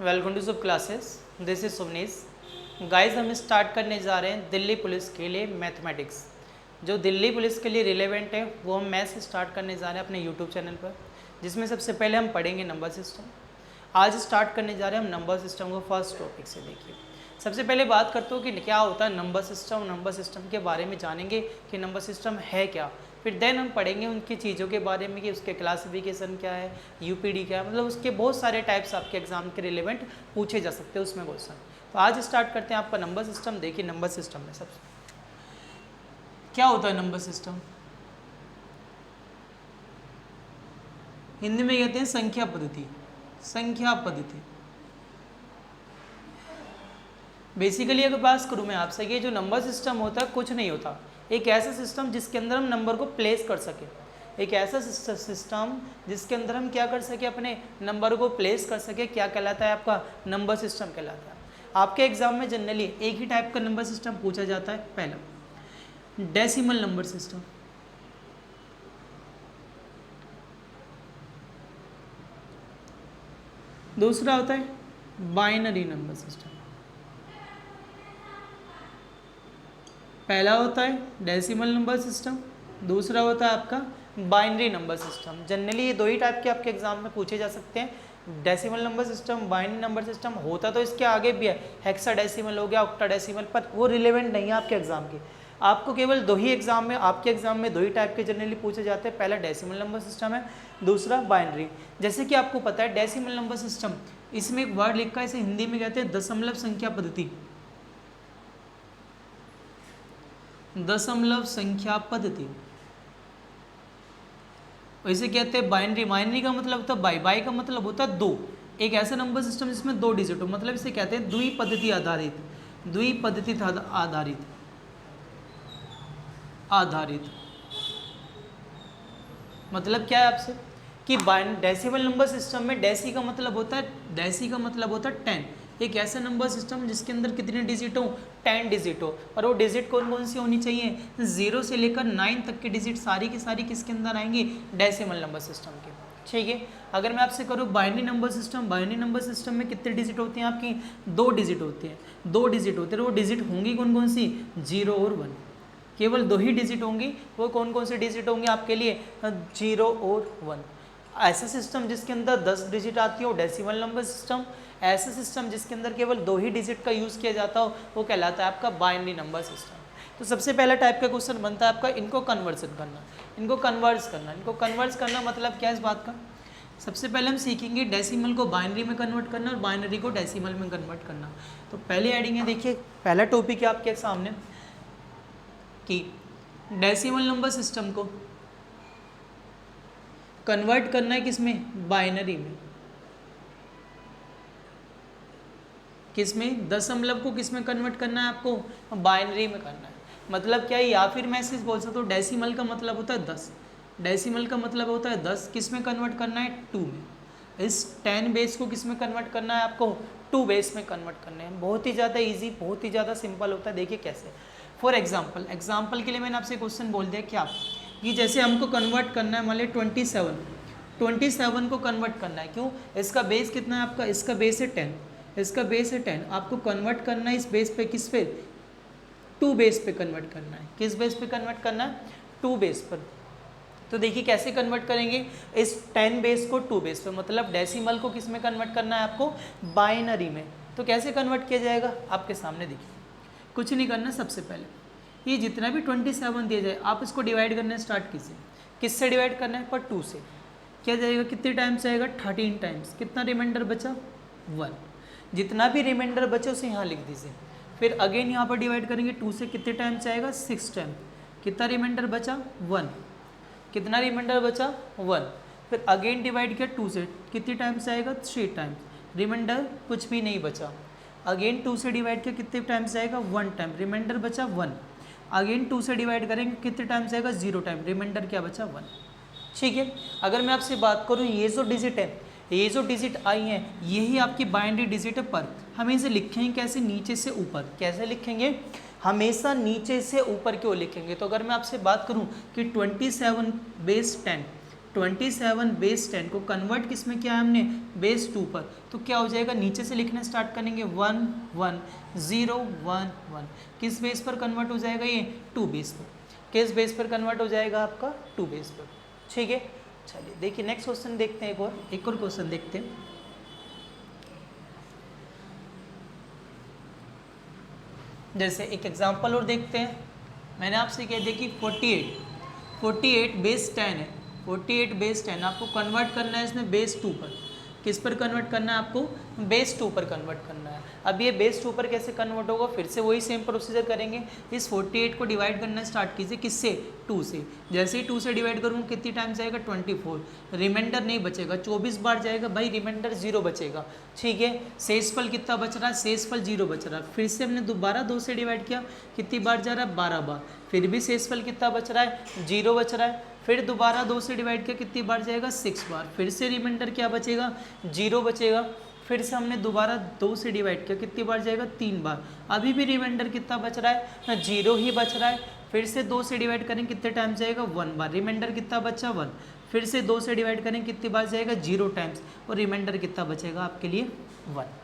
Welcome to सब classes. This is सुमनीस। Guys, हम स्टार्ट करने जा रहे हैं दिल्ली पुलिस के लिए मैथमेटिक्स। जो दिल्ली पुलिस के लिए रिलेवेंट है वो हम मैथ्स स्टार्ट करने जा रहे हैं अपने यूट्यूब चैनल पर, जिसमें सबसे पहले हम पढ़ेंगे नंबर सिस्टम। आज स्टार्ट करने जा रहे हैं हम नंबर सिस्टम को फर्स्ट टॉपिक से। देखिए, सबसे पहले बात करते हो कि क्या होता है नंबर सिस्टम। नंबर सिस्टम के बारे में जानेंगे कि नंबर सिस्टम है क्या, फिर देन हम पढ़ेंगे उनकी चीज़ों के बारे में कि उसके क्लासिफिकेशन क्या है, यूपीडी क्या है, मतलब उसके बहुत सारे टाइप्स आपके एग्जाम के रिलेवेंट पूछे जा सकते हैं उसमें क्वेश्चन। तो आज स्टार्ट करते हैं आपका नंबर सिस्टम। देखिए, नंबर सिस्टम में सबसे क्या होता है नंबर सिस्टम, हिंदी में कहते हैं संख्या पद्धति। संख्या पद्धति बेसिकली अगर बात करूँ मैं आपसे कि जो नंबर सिस्टम होता है कुछ नहीं होता, एक ऐसा सिस्टम जिसके अंदर हम नंबर को प्लेस कर सके। एक ऐसा सिस्टम जिसके अंदर हम क्या कर सके, अपने नंबर को प्लेस कर सके, क्या कहलाता है आपका नंबर सिस्टम कहलाता है। आपके एग्जाम में जनरली एक ही टाइप का नंबर सिस्टम पूछा जाता है। पहला डेसिमल नंबर सिस्टम, दूसरा होता है बाइनरी नंबर सिस्टम। पहला होता है डेसिमल नंबर सिस्टम, दूसरा होता है आपका बाइनरी नंबर सिस्टम। जनरली ये दो ही टाइप के आपके एग्जाम में पूछे जा सकते हैं, decimal number system, binary number system. होता तो इसके आगे भी है, हेक्साडेसिमल हो गया, ऑक्टाडेसिमल, पर वो रिलेवेंट नहीं है आपके एग्जाम के। आपको केवल दो ही एग्जाम में, आपके एग्जाम में दो ही टाइप के जनरली पूछे जाते हैं। पहला डेसिमल नंबर सिस्टम है, दूसरा बाइनरी। जैसे कि आपको पता है डेसिमल नंबर सिस्टम, इसमें एक वर्ड लिखा है, इसे हिंदी में कहते हैं दशमलव संख्या पद्धति। दशमलव संख्या पद्धति वैसे कहते हैं बाइनरी। बाइनरी का मतलब होता है बाई, बाई का मतलब होता है दो। एक ऐसा नंबर सिस्टम जिसमें दो डिजिट हो, मतलब इसे कहते हैं द्विपद्धति आधारित। द्विपद्धति आधारित आधारित मतलब क्या है आपसे कि डेसिमल नंबर सिस्टम में डेसी का मतलब होता है, डेसी का मतलब होता है 10। एक ऐसा नंबर सिस्टम जिसके अंदर कितने डिजिट हो, 10 डिजिट हो। और वो डिजिट कौन कौन सी होनी चाहिए, 0 से लेकर 9 तक के डिजिट सारी की सारी किसके अंदर आएंगी, डेसिमल नंबर सिस्टम के। ठीक है, अगर मैं आपसे करूँ binary number system, binary number system में कितने डिजिट होते हैं आपकी, 2 डिजिट होते हैं। 2 डिजिट होते हैं, वो डिजिट होंगी कौन कौन सी, 0 और 1। केवल 2 ही डिजिट होंगी, वो कौन कौन से डिजिट होंगे आपके लिए, 0 और 1। ऐसा सिस्टम जिसके अंदर 10 डिजिट आती हो डेसिमल नंबर सिस्टम। ऐसा सिस्टम जिसके अंदर केवल 2 ही डिजिट का यूज़ किया जाता हो वो कहलाता है आपका बाइनरी नंबर सिस्टम। तो सबसे पहला टाइप का क्वेश्चन बनता है आपका इनको कन्वर्सन करना, इनको कन्वर्स करना। इनको कन्वर्स करना मतलब क्या है इस बात का, सबसे पहले हम सीखेंगे डेसिमल को बाइनरी में कन्वर्ट करना और बाइनरी को डेसिमल में कन्वर्ट करना। तो पहले एडिंग है, देखिए पहला टॉपिक है आपके सामने कि डेसिमल नंबर सिस्टम को कन्वर्ट करना है किसमें, बाइनरी में। किसमें, दशमलव को किसमें कन्वर्ट करना है आपको, बाइनरी में करना है। मतलब क्या है, या फिर मैं इसे बोल सकता हूँ डेसिमल का मतलब होता है 10, डेसिमल का मतलब होता है 10, किसमें कन्वर्ट करना है, 2 में। इस 10 बेस को किसमें कन्वर्ट करना है आपको, 2 बेस में कन्वर्ट करना है। बहुत ही ज़्यादा ईजी, बहुत ही ज़्यादा सिंपल होता है। देखिए कैसे, फॉर एग्जाम्पल, एग्जाम्पल के लिए मैंने आपसे क्वेश्चन बोल दिया क्या कि जैसे हमको कन्वर्ट करना है मान लीजिए 27 को कन्वर्ट करना है। क्यों, इसका बेस कितना है आपका, इसका बेस है 10, इसका बेस है 10। आपको कन्वर्ट करना है इस बेस पे, किस पे, 2 बेस पे कन्वर्ट करना है। किस बेस पे कन्वर्ट करना है, 2 बेस पर। तो देखिए कैसे कन्वर्ट करेंगे इस 10 बेस को 2 बेस पे, मतलब डेसिमल को किस में कन्वर्ट करना है आपको, बाइनरी में। तो कैसे कन्वर्ट किया जाएगा आपके सामने, देखिए कुछ नहीं करना। सबसे पहले ये जितना भी 27 दिया जाए आप इसको डिवाइड करना स्टार्ट कीजिए। किससे डिवाइड करना है, पर 2 से। क्या जाएगा, कितने टाइम्स जाएगा, 13 टाइम्स। कितना रिमाइंडर बचा, 1। जितना भी रिमाइंडर बचे उसे यहाँ लिख दीजिए। फिर अगेन यहाँ पर डिवाइड करेंगे 2 से, कितने टाइम्स जाएगा, 6 टाइम। कितना रिमाइंडर बचा, 1। कितना रिमाइंडर बचा, 1। फिर अगेन डिवाइड किया 2 से, कितने टाइम्स जाएगा, 3 टाइम्स। रिमाइंडर कुछ भी नहीं बचा। अगेन 2 से डिवाइड किया, कितने टाइम्स जाएगा, 1 टाइम। रिमाइंडर बचा 1। अगेन 2 से डिवाइड करेंगे, कितने टाइम्स जाएगा, 0 टाइम। रिमाइंडर क्या बचा, 1। ठीक है, अगर मैं आपसे बात करूँ ये जो डिजिट है, ये जो डिजिट आई हैं यही आपकी बाइनरी डिजिट है। पर हम इसे लिखेंगे कैसे, नीचे से ऊपर। कैसे लिखेंगे, हमेशा नीचे से ऊपर क्यों लिखेंगे। तो अगर मैं आपसे बात करूं कि 27 बेस 10, 27 बेस 10 को कन्वर्ट किस में किया है हमने, बेस 2 पर। तो क्या हो जाएगा, नीचे से लिखना स्टार्ट करेंगे 1 1 0 1 1। किस बेस पर कन्वर्ट हो जाएगा ये, 2 बेस पर। किस बेस पर कन्वर्ट हो जाएगा आपका, 2 बेस पर। ठीक है, चलिए देखिए नेक्स्ट क्वेश्चन देखते हैं। एक और क्वेश्चन देखते हैं। जैसे एक एग्जांपल और देखते हैं। मैंने आपसे कह दिया कि 48 बेस 10 है। 48 बेस 10 आपको कन्वर्ट करना है इसमें बेस 2 पर। किस पर कन्वर्ट करना है आपको, बेस 2 पर कन्वर्ट करना है। अब ये बेस 2 पर कैसे कन्वर्ट होगा, फिर से वही सेम प्रोसीजर करेंगे। इस 48 को डिवाइड करना स्टार्ट कीजिए, किससे, 2 से। जैसे ही 2 से डिवाइड करूँगा कितनी टाइम जाएगा, 24। रिमाइंडर नहीं बचेगा, 24 बार जाएगा भाई, रिमाइंडर 0 बचेगा। ठीक है, शेषफल कितना बच रहा है, शेषफल 0 बच रहा है। फिर से हमने दोबारा 2 से डिवाइड किया, कितनी बार जा रहा है, 12 बार। फिर भी शेषफल कितना बच रहा है, 0 बच रहा है। फिर दोबारा 2 से डिवाइड किया, कितनी बार जाएगा, 6 बार। फिर से रिमाइंडर क्या बचेगा, 0 बचेगा। फिर से हमने दोबारा 2 से डिवाइड किया, कितनी बार जाएगा, 3 बार। अभी भी रिमाइंडर कितना बच रहा है, 0 ही बच रहा है। फिर से 2 से डिवाइड करें, कितने टाइम जाएगा, 1 बार। रिमाइंडर कितना बचा, 1। फिर से 2 से डिवाइड करें, कितनी बार जाएगा, 0 टाइम्स। और रिमाइंडर कितना बचेगा आपके लिए, 1।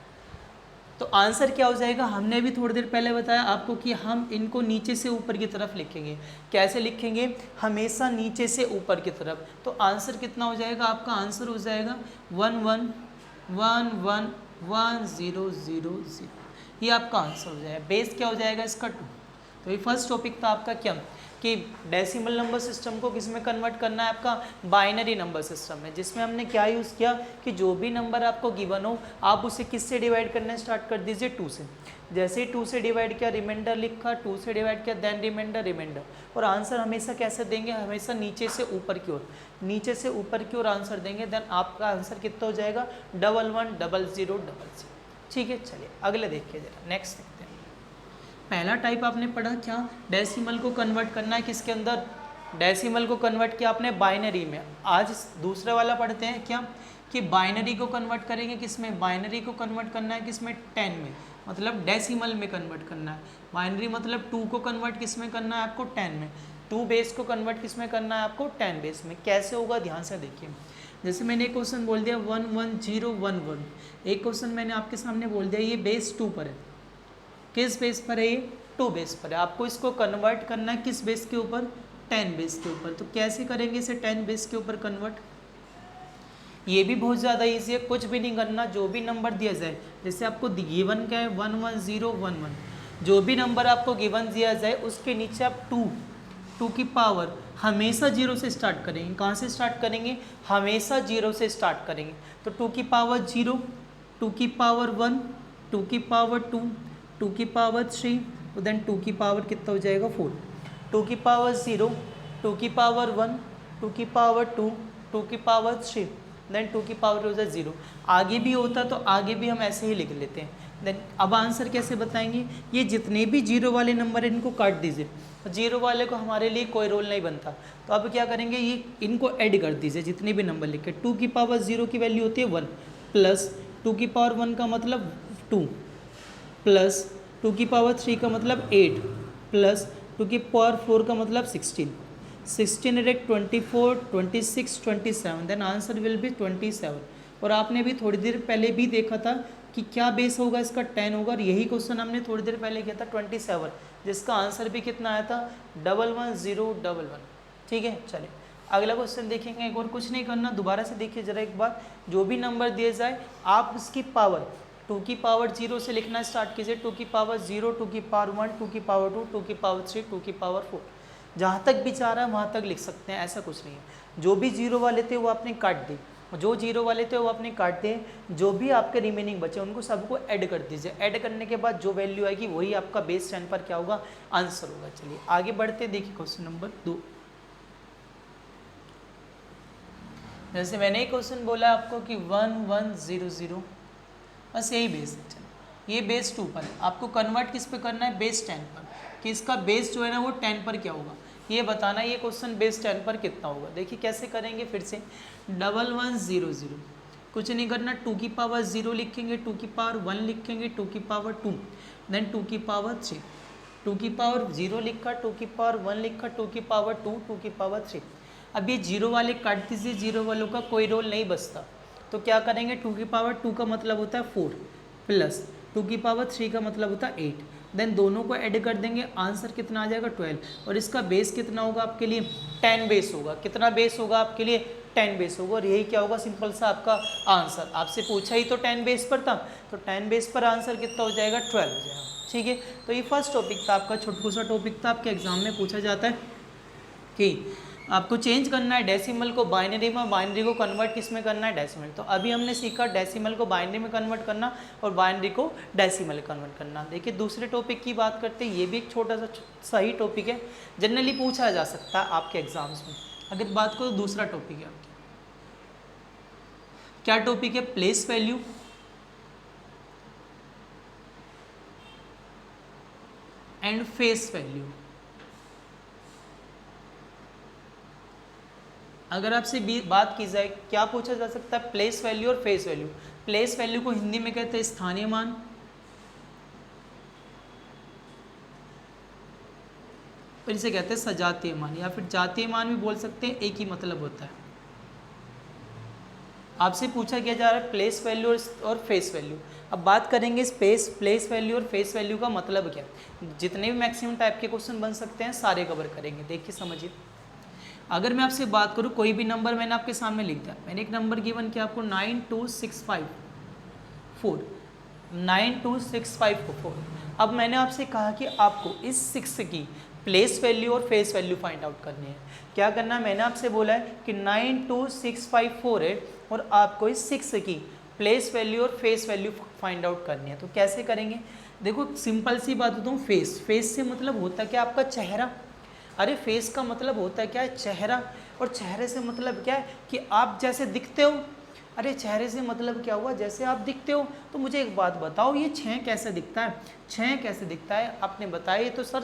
तो आंसर क्या हो जाएगा, हमने भी थोड़ी देर पहले बताया आपको कि हम इनको नीचे से ऊपर की तरफ लिखेंगे। कैसे लिखेंगे, हमेशा नीचे से ऊपर की तरफ। तो आंसर कितना हो जाएगा, आपका आंसर हो जाएगा 1 1 1 1 1 0 0 0। ये आपका आंसर हो जाएगा। बेस क्या हो जाएगा इसका, 2। तो ये फर्स्ट टॉपिक था आपका क्या, कि डेसिमल नंबर सिस्टम को किस में कन्वर्ट करना है, आपका बाइनरी नंबर सिस्टम में। जिसमें हमने क्या यूज़ किया कि जो भी नंबर आपको गिवन हो आप उसे किससे डिवाइड करना स्टार्ट कर दीजिए, 2 से। जैसे ही 2 से डिवाइड किया, रिमाइंडर लिखा, 2 से डिवाइड किया, देन रिमाइंडर। और आंसर हमेशा कैसे देंगे, हमेशा नीचे से ऊपर की ओर, नीचे से ऊपर की ओर आंसर देंगे। देन आपका आंसर कितना हो जाएगा, 1 1 0 0 0 0। ठीक है, चलिए अगले देखिए जरा, नेक्स्ट देखते हैं। पहला टाइप आपने पढ़ा क्या, डेसिमल को कन्वर्ट करना है किसके अंदर, डेसिमल को कन्वर्ट किया आपने बाइनरी में। आज दूसरा वाला पढ़ते हैं क्या, कि बाइनरी को कन्वर्ट करेंगे किसमें, बाइनरी को कन्वर्ट करना है किसमें, 10 में, मतलब डेसिमल में कन्वर्ट करना है। बाइनरी मतलब 2 को कन्वर्ट किस में करना है आपको, 10 में। 2 बेस को कन्वर्ट किस में करना है आपको, 10 बेस में। कैसे होगा, ध्यान से देखिए। जैसे मैंने एक क्वेश्चन बोल दिया 1 1 0 1 1। एक क्वेश्चन मैंने आपके सामने बोल दिया, ये बेस 2 पर है। किस बेस पर है ये, 2 बेस पर है। आपको इसको कन्वर्ट करना है किस बेस के ऊपर, 10 बेस के ऊपर। तो कैसे करेंगे इसे 10 बेस के ऊपर कन्वर्ट, ये भी बहुत ज़्यादा ईजी है। कुछ भी नहीं करना, जो भी नंबर दिया जाए, जैसे आपको गिवन क्या है 1 1 0 1 1, जो भी नंबर आपको गिवन दिया जाए उसके नीचे आप 2 की पावर हमेशा 0 से स्टार्ट करेंगे। कहाँ से स्टार्ट करेंगे, हमेशा 0 से स्टार्ट करेंगे। तो 2 की पावर 0, 2 की पावर 1, 2 की पावर 2, 2 की पावर 3, देन 2 की पावर कितना हो जाएगा 4, 2 की पावर 0, 2 की पावर 1, 2 की पावर 2, 2 की पावर 3, देन 2 की पावर हो जाए 0। आगे भी होता तो आगे भी हम ऐसे ही लिख लेते हैं। देन अब आंसर कैसे बताएंगे, ये जितने भी 0 वाले नंबर हैं इनको काट दीजिए। 0 वाले को हमारे लिए कोई रोल नहीं बनता, तो अब क्या करेंगे, ये इनको ऐड कर दीजिए जितने भी नंबर लिखे। 2 की पावर 0 की वैल्यू होती है 1, प्लस 2 की पावर 1 का मतलब 2, प्लस 2 की पावर 3 का मतलब 8, प्लस 2 की पावर 4 का मतलब 16। 16 eight 24 26 27, then answer will be 27। और आपने भी थोड़ी देर पहले भी देखा था कि क्या बेस होगा इसका, 10 होगा। और यही क्वेश्चन हमने थोड़ी देर पहले किया था 27, जिसका आंसर भी कितना आया था 1 1 0 1 1। ठीक है, चलिए अगला क्वेश्चन देखेंगे। एक और कुछ नहीं करना, दोबारा से देखिए जरा एक बार। जो भी नंबर दिए जाए आप उसकी पावर 2 की पावर 0 से लिखना स्टार्ट कीजिए। 2 की पावर 0, 2 की पावर 1, 2 की पावर 2, 2 की पावर 3, 2 की पावर 4। जहाँ तक भी चाह रहा है वहाँ तक लिख सकते हैं, ऐसा कुछ नहीं है। जो भी 0 वाले थे वो आपने काट दी, जो 0 वाले थे वो आपने काट दिए। जो भी आपके रिमेनिंग बचे उनको सबको ऐड कर दीजिए। ऐड करने के बाद जो वैल्यू आएगी वही आपका बेस 10 पर क्या होगा, आंसर होगा। चलिए आगे बढ़ते, देखिए क्वेश्चन नंबर 2। जैसे मैंने एक क्वेश्चन बोला आपको कि 1 1 0 0, बस यही बेस है। चलिए ये बेस 2 पर है, आपको कन्वर्ट किस पे करना है, बेस 10 पर। कि इसका बेस जो है ना वो 10 पर क्या होगा ये बताना। ये क्वेश्चन बेस 10 पर कितना होगा, देखिए कैसे करेंगे। फिर से 1 1 0 0, कुछ नहीं करना। 2 की पावर 0 लिखेंगे, 2 की पावर 1 लिखेंगे, 2 की पावर 2, देन 2 की पावर 3, 2 की पावर 0 लिखा, 2 की पावर 1 लिखा, 2 की पावर 2, 2 की पावर 3। अब ये जीरो वाले काट दीजिए, जीरो वालों का कोई रोल नहीं बचता, तो क्या करेंगे 2 की पावर 2 का मतलब होता है 4 प्लस 2 की पावर 3 का मतलब होता है 8, देन दोनों को ऐड कर देंगे, आंसर कितना आ जाएगा 12, और इसका बेस कितना होगा आपके लिए 10 बेस होगा। कितना बेस होगा आपके लिए 10 बेस होगा, और यही क्या होगा सिंपल सा आपका आंसर। आपसे पूछा ही तो 10 बेस पर था, तो 10 बेस पर आंसर कितना हो जाएगा 12 हो जाएगा। ठीक है, तो ये फर्स्ट टॉपिक था आपका, छोटू सा टॉपिक था, आपके एग्जाम में पूछा जाता है कि आपको चेंज करना है डेसिमल को बाइनरी में, बाइनरी को कन्वर्ट किस में करना है डेसिमल। तो अभी हमने सीखा डेसिमल को बाइनरी में कन्वर्ट करना और बाइनरी को डेसिमल कन्वर्ट करना। देखिए दूसरे टॉपिक की बात करते हैं, ये भी एक छोटा सा सही टॉपिक है, जनरली पूछा जा सकता है आपके एग्जाम्स में। अगर बात करो दूसरा टॉपिक है आपकी, क्या टॉपिक है, place value and face value. अगर आपसे बात की जाए क्या पूछा जा सकता है, प्लेस वैल्यू और फेस वैल्यू। प्लेस वैल्यू को हिंदी में कहते हैं स्थानीय मान, और इसे कहते हैं सजातीय मान, या फिर जातीय मान भी बोल सकते हैं, एक ही मतलब होता है। आपसे पूछा गया जा रहा है प्लेस वैल्यू और फेस वैल्यू। अब बात करेंगे प्लेस वैल्यू और फेस वैल्यू का मतलब क्या है। जितने भी मैक्सिमम टाइप के क्वेश्चन बन सकते हैं सारे कवर करेंगे। देखिए समझिए, अगर मैं आपसे बात करूं कोई भी नंबर मैंने आपके सामने लिख दिया, मैंने एक नंबर गिवन किया आपको 92654, 92654। अब मैंने आपसे कहा कि आपको इस 6 की प्लेस वैल्यू और फेस वैल्यू फाइंड आउट करनी है। क्या करना है, मैंने आपसे बोला है कि 92654 है और आपको इस 6 की प्लेस वैल्यू और फेस वैल्यू फाइंड आउट करनी है। तो कैसे करेंगे, देखो सिंपल सी बात बताऊँ, फेस से मतलब होता है क्या आपका चेहरा। अरे फेस का मतलब होता है क्या है, चेहरा, और चेहरे से मतलब क्या है कि आप जैसे दिखते हो। अरे चेहरे से मतलब क्या हुआ, जैसे आप दिखते हो। तो मुझे एक बात बताओ, ये 6 कैसे दिखता है, 6 कैसे दिखता है, आपने बताया तो सर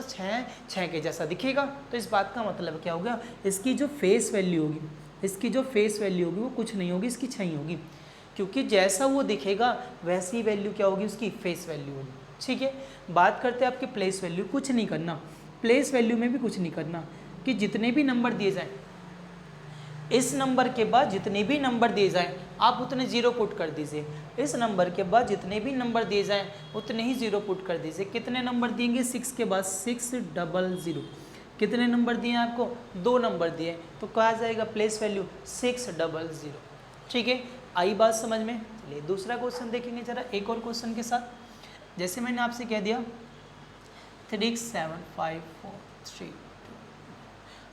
6 के जैसा दिखेगा। तो इस बात का मतलब क्या हो गया, इसकी जो फेस वैल्यू होगी, इसकी जो फेस वैल्यू होगी वो कुछ नहीं होगी, इसकी 6 ही होगी, क्योंकि जैसा वो दिखेगा वैसी वैल्यू क्या होगी, उसकी फेस वैल्यू होगी। ठीक है, बात करते हैं आपके प्लेस वैल्यू। कुछ नहीं करना, प्लेस वैल्यू में भी कुछ नहीं करना, कि जितने भी नंबर दिए जाएं, इस नंबर के बाद जितने भी नंबर दिए जाएं आप उतने जीरो पुट कर दीजिए। इस नंबर के बाद जितने भी नंबर दिए जाएं उतने ही जीरो पुट कर दीजिए। कितने नंबर दिएंगे, 6 के बाद 600। कितने नंबर दिए आपको, 2 नंबर दिए, तो कहा जाएगा प्लेस वैल्यू 600। ठीक है, आई बात समझ में। चलिए दूसरा क्वेश्चन देखेंगे जरा, एक और क्वेश्चन के साथ। जैसे मैंने आपसे कह दिया 37543,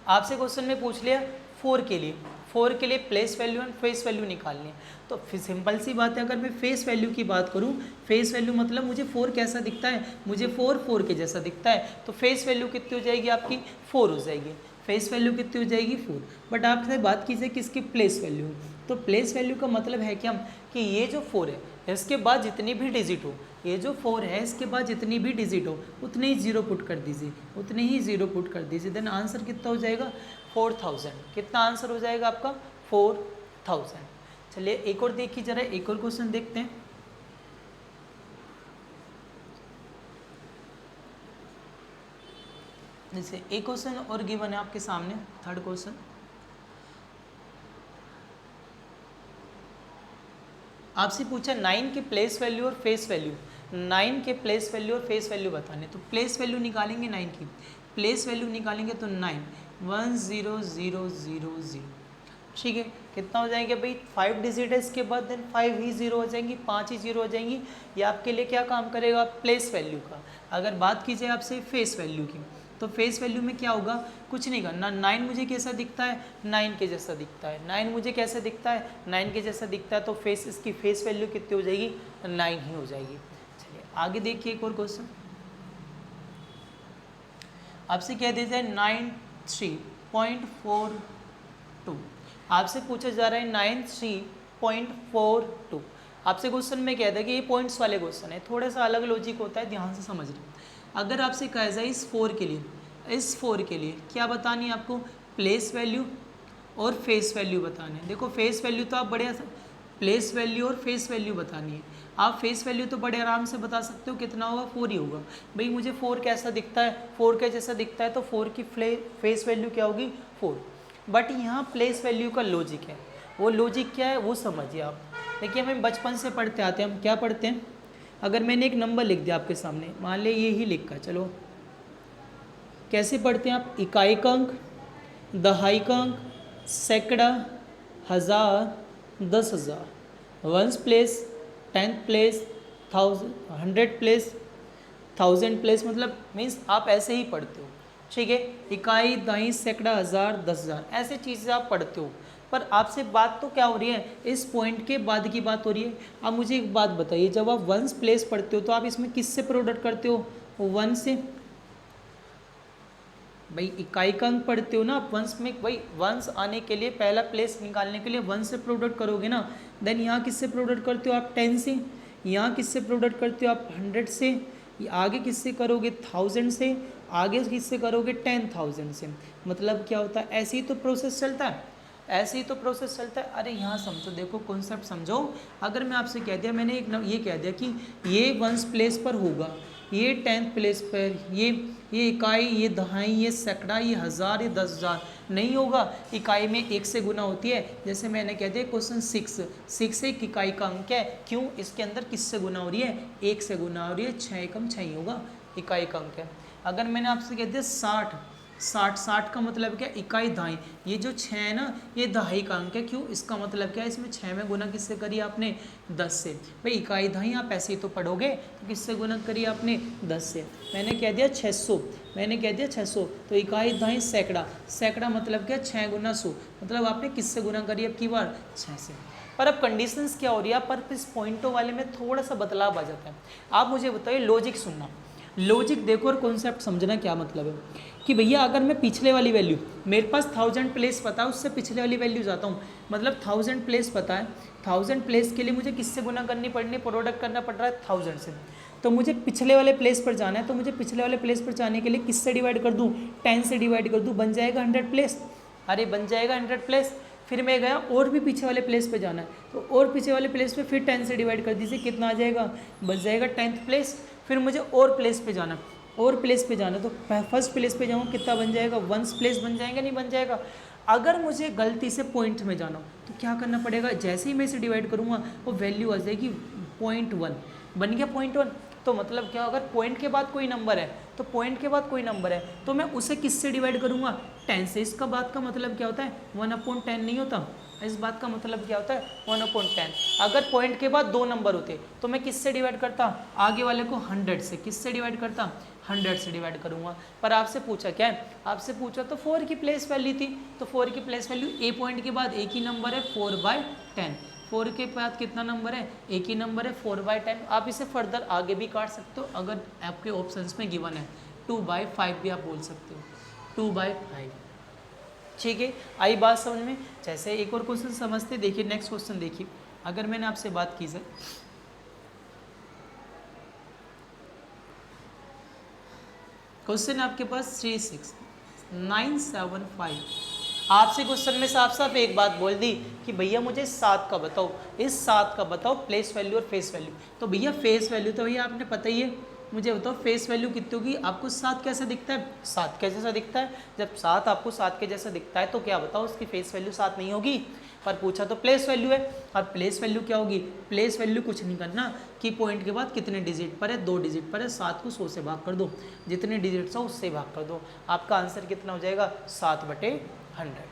आपसे क्वेश्चन में पूछ लिया 4 के लिए place value and face value निकालनी है। तो सिंपल सी बात है, अगर मैं फेस वैल्यू की बात करूं, फेस वैल्यू मतलब मुझे 4 कैसा दिखता है, मुझे 4 के जैसा दिखता है, तो फेस वैल्यू कितनी हो जाएगी आपकी 4 हो जाएगी। फेस वैल्यू कितनी हो जाएगी 4। बट आपसे बात कीजिए किसकी प्लेस वैल्यू, तो प्लेस वैल्यू का मतलब है क्या कि ये जो 4 है इसके बाद जितनी भी डिजिट हो, ये जो 4 है इसके बाद जितनी भी डिजिट हो उतने ही जीरो पुट कर दीजिए, उतने ही जीरो पुट कर दीजिए। देन आंसर कितना हो जाएगा 4000। कितना आंसर हो जाएगा आपका 4000। चलिए एक और देखिए जरा, एक और क्वेश्चन देखते हैं। जैसे एक क्वेश्चन और गिवन है आपके सामने, थर्ड क्वेश्चन। आपसे पूछा 9 के प्लेस वैल्यू और फेस वैल्यू, 9 के प्लेस वैल्यू और फेस वैल्यू बताने। तो प्लेस वैल्यू निकालेंगे 9 की, प्लेस वैल्यू निकालेंगे तो 91000। ठीक है, कितना हो जाएंगे भाई 5 डिजिट है, इसके बाद देन 5 ही जीरो हो जाएंगी, 5 ही जीरो हो जाएंगी। ये आपके लिए क्या काम करेगा, प्लेस वैल्यू का। अगर बात की जाए आपसे फेस वैल्यू की, तो फेस वैल्यू में क्या होगा, कुछ नहीं करना। 9 मुझे कैसा दिखता है, 9 के जैसा दिखता है। 9 मुझे कैसा दिखता है, 9 के जैसा दिखता है, तो फेस इसकी फेस वैल्यू कितनी हो जाएगी 9 ही हो जाएगी। चलिए आगे देखिए एक और क्वेश्चन। आपसे कह दिया जाए 93.42, आपसे पूछा जा रहा है 93.42। आपसे क्वेश्चन में कह दिया कि ये पॉइंट्स वाले क्वेश्चन है, थोड़ा सा अलग लॉजिक होता है, ध्यान से समझ लें। अगर आपसे कहा जाए इस 4 के लिए क्या बतानी है आपको, प्लेस वैल्यू और फेस वैल्यू बतानी है। देखो फेस वैल्यू तो आप बड़े, प्लेस वैल्यू और फेस वैल्यू बतानी है। आप फेस वैल्यू तो बड़े आराम से बता सकते हो, कितना होगा 4 ही होगा। भाई मुझे 4 कैसा दिखता है, 4 के जैसा दिखता है, तो 4 की फेस वैल्यू क्या होगी 4। बट यहाँ प्लेस वैल्यू का लॉजिक है, वो लॉजिक क्या है वो समझिए आप। देखिए हमें बचपन से पढ़ते आते हैं, हम क्या पढ़ते हैं, अगर मैंने एक नंबर लिख दिया आपके सामने, मान लिया ये ही लिखा, चलो कैसे पढ़ते हैं आप, इकाई अंक, दहाई अंक, सैकड़ा, हज़ार, 10,000, ones place, tenth place, 100 place, 1000 place, मतलब मीन्स आप ऐसे ही पढ़ते हो, ठीक है। इकाई, दहाई, सैकड़ा, हज़ार, 10,000, ऐसे चीज़ें आप पढ़ते हो। पर आपसे बात तो क्या हो रही है, इस पॉइंट के बाद की बात हो रही है। अब मुझे एक बात बताइए, जब आप वंस प्लेस पढ़ते हो तो आप इसमें किससे प्रोडक्ट करते हो, वन से। भाई इकाई का अंक पढ़ते हो ना आप, वंस में भाई वंस आने के लिए, पहला प्लेस निकालने के लिए वन से प्रोडक्ट करोगे ना। देन यहाँ किससे प्रोडक्ट करते हो आप, 10 से। यहाँ किससे प्रोडक्ट करते हो आप, 100 से। आगे किससे करोगे, 1000 से। आगे किससे करोगे, 10,000 से। मतलब क्या होता है, ऐसे ही तो प्रोसेस चलता है, ऐसे ही तो प्रोसेस चलता है। अरे यहाँ समझो, देखो कॉन्सेप्ट समझो। अगर मैं आपसे कह दिया, मैंने ये कह दिया कि ये वंस प्लेस पर होगा, ये 10th प्लेस पर, ये इकाई, ये दहाई, ये सैकड़ा, ये हज़ार, ये 10,000 नहीं होगा। इकाई में 1 से गुना होती है। जैसे मैंने कह दिया क्वेश्चन 6 एक इकाई का अंक है, क्यों, इसके अंदर किससे गुना हो रही है, 1 से गुना हो रही है, 6 एकम 6 ही होगा, इकाई का अंक है। अगर मैंने आपसे कह दिया 60 का मतलब क्या, इकाई दहाई, ये जो 6 है ना, ये दहाई का अंक है, क्यों, इसका मतलब क्या है, इसमें 6 में गुना किससे करी आपने, 10 से। भाई इकाई दहाई आप ऐसे ही तो पढ़ोगे, तो किससे गुना करी आपने, 10 से। मैंने कह दिया 600, तो इकाई दहाई सैकड़ा मतलब क्या, 6 गुना 100, मतलब आपने किससे गुना करी अब की बार, 6 से। पर अब कंडीशंस क्या हो रही है, पर इस पॉइंटों वाले में थोड़ा सा बदलाव आ जाता है। आप मुझे बताइए, लॉजिक सुनना, लॉजिक देखो और कॉन्सेप्ट समझना क्या मतलब है कि भैया अगर मैं पिछले वाली वैल्यू, मेरे पास 1000 प्लेस पता है, उससे पिछले वाली वैल्यू जाता हूँ, मतलब 1000 प्लेस पता है, 1000 प्लेस के लिए मुझे किससे गुना करनी पड़नी, प्रोडक्ट करना पड़ रहा है 1000 से। तो मुझे पिछले वाले प्लेस पर जाना है, तो मुझे पिछले वाले प्लेस पर जाने के लिए किससे डिवाइड कर दूँ, 10 से डिवाइड कर दूँ, बन जाएगा 100 प्लेस। अरे बन जाएगा 100 प्लेस। फिर मैं गया और भी पीछे वाले प्लेस पे जाना है, तो और पीछे वाले प्लेस पे फिर 10 से डिवाइड कर दीजिए, कितना आ जाएगा, बच जाएगा 10th प्लेस। फिर मुझे और प्लेस पे जाना, और प्लेस पे जाना, तो फर्स्ट प्लेस पे जाऊँ, कितना बन जाएगा, वंस प्लेस बन जाएगा, नहीं बन जाएगा। अगर मुझे गलती से पॉइंट में जाना हो तो क्या करना पड़ेगा, जैसे ही मैं इसे डिवाइड करूँगा वो वैल्यू आ जाएगी 0.1, बन गया 0.1। तो मतलब क्या, अगर पॉइंट के बाद कोई नंबर है, तो पॉइंट के बाद कोई नंबर है तो मैं उसे किससे डिवाइड करूँगा, 10 से। इसका बात का मतलब क्या होता है, 1/10 नहीं होता, इस बात का मतलब क्या होता है, 1/10। अगर पॉइंट के बाद 2 नंबर होते तो मैं किससे डिवाइड करता, आगे वाले को 100 से। किससे डिवाइड करता, 100 से डिवाइड करूँगा। पर आपसे पूछा क्या है, आपसे पूछा तो 4 की प्लेस वैल्यू थी, तो 4 की प्लेस वैल्यू, ए पॉइंट के बाद एक ही नंबर है, 4/10। 4 के बाद कितना नंबर है, एक ही नंबर है, 4/10। आप इसे फर्दर आगे भी काट सकते हो, अगर आपके ऑप्शंस में गिवन है 2/5 भी आप बोल सकते हो, 2/5। ठीक है, आई बात समझ में। जैसे एक और क्वेश्चन समझते, देखिए नेक्स्ट क्वेश्चन देखिए। अगर मैंने आपसे बात की सर, क्वेश्चन आपके पास 36975, आपसे क्वेश्चन में साफ साफ एक बात बोल दी कि भैया मुझे 7 का बताओ, इस 7 का बताओ प्लेस वैल्यू और फेस वैल्यू। तो भैया फेस वैल्यू तो भैया आपने पता ही है, मुझे बताओ फेस वैल्यू कितनी होगी। आपको 7 कैसा दिखता है, 7 के जैसा दिखता है। जब 7 आपको 7 के जैसा दिखता है तो क्या बताओ उसकी फेस वैल्यू 7 नहीं होगी। पर पूछा तो प्लेस वैल्यू है। और प्लेस वैल्यू क्या होगी, प्लेस वैल्यू कुछ नहीं करना कि पॉइंट के बाद कितने डिजिट पर है, 2 डिजिट पर है, 7 को 100 से भाग कर दो, जितने डिजिट्स हो उससे भाग कर दो, आपका आंसर कितना हो जाएगा, 7/100।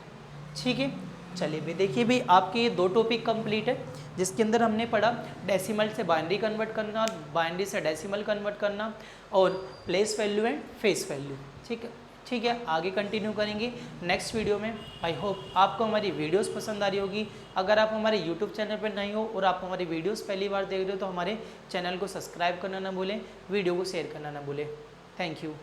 ठीक है, चलिए भी देखिए भाई आपके ये 2 टॉपिक कंप्लीट है, जिसके अंदर हमने पढ़ा डेसिमल से बाइनरी कन्वर्ट करना, बाइनरी से डेसिमल कन्वर्ट करना, और place value and face value. ठीक है, आगे कंटिन्यू करेंगे नेक्स्ट वीडियो में। आई होप आपको हमारी वीडियोस पसंद आ रही होगी। अगर आप हमारे यूट्यूब चैनल पर नए हो और आप हमारी वीडियोस पहली बार देख रहे हो तो हमारे चैनल को सब्सक्राइब करना ना भूलें, वीडियो को शेयर करना ना भूलें। Thank you.